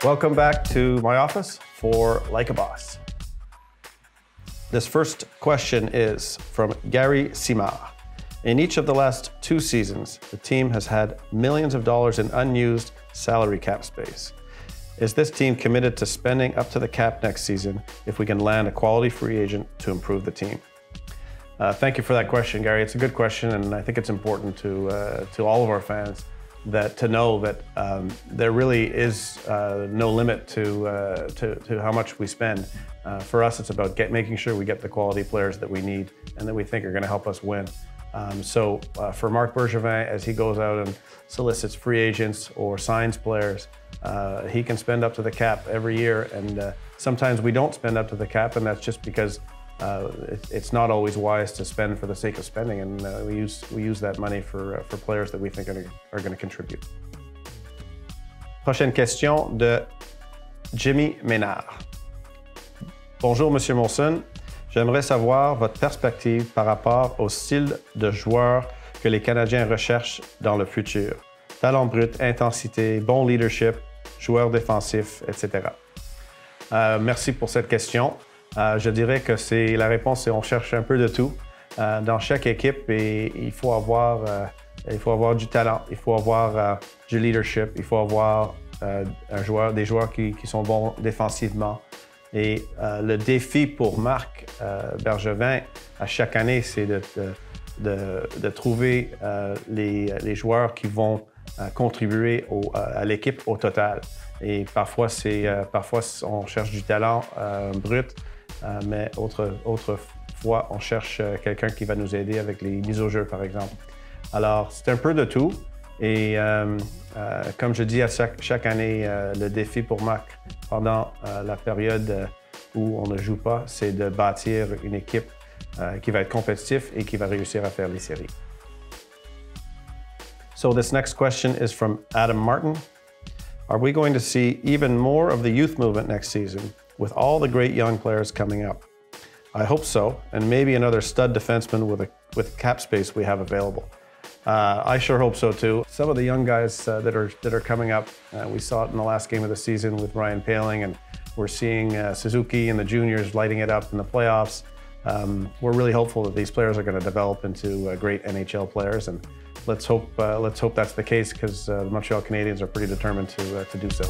Welcome back to my office for Like a Boss. This first question is from Gary Simard. In each of the last 2 seasons, the team has had millions of dollars in unused salary cap space. Is this team committed to spending up to the cap next season if we can land a quality free agent to improve the team? Thank you for that question, Gary. It's a good question, and I think it's important to all of our fans to know that there really is no limit to how much we spend. For us, it's about making sure we get the quality players that we need and that we think are going to help us win. So for Marc Bergevin, as he goes out and solicits free agents or signs players, he can spend up to the cap every year, and sometimes we don't spend up to the cap, and that's just because it's not always wise to spend for the sake of spending, and we use that money for players that we think are going to contribute. Prochaine question de Jimmy Ménard. Bonjour, Monsieur Molson. J'aimerais savoir votre perspective par rapport au style de joueur que les Canadiens recherchent dans le futur. Talent brut, intensité, bon leadership, joueur défensif, etc. Merci pour cette question. Je dirais que la réponse, c'est on cherche un peu de tout. Dans chaque équipe, il faut avoir du talent, il faut avoir du leadership, il faut avoir des joueurs qui sont bons défensivement. Et le défi pour Marc Bergevin à chaque année, c'est de trouver les joueurs qui vont contribuer à l'équipe au total. Et parfois on cherche du talent brut, mais autre fois, on cherche quelqu'un qui va nous aider avec les mises au jeu, par exemple. Alors, c'est un peu de tout. Et comme je dis à chaque année, le défi pour Marc pendant la période où on ne joue pas, c'est de bâtir une équipe qui va être compétitive et qui va réussir à faire les séries. So this next question is from Adam Martin. Are we going to see even more of the youth movement next season with all the great young players coming up? I hope so, and maybe another stud defenseman with cap space we have available. I sure hope so too. Some of the young guys that are coming up, we saw it in the last game of the season with Ryan Poehling, and we're seeing Suzuki and the juniors lighting it up in the playoffs. We're really hopeful that these players are going to develop into great NHL players, and let's hope that's the case, because the Montreal Canadiens are pretty determined to do so.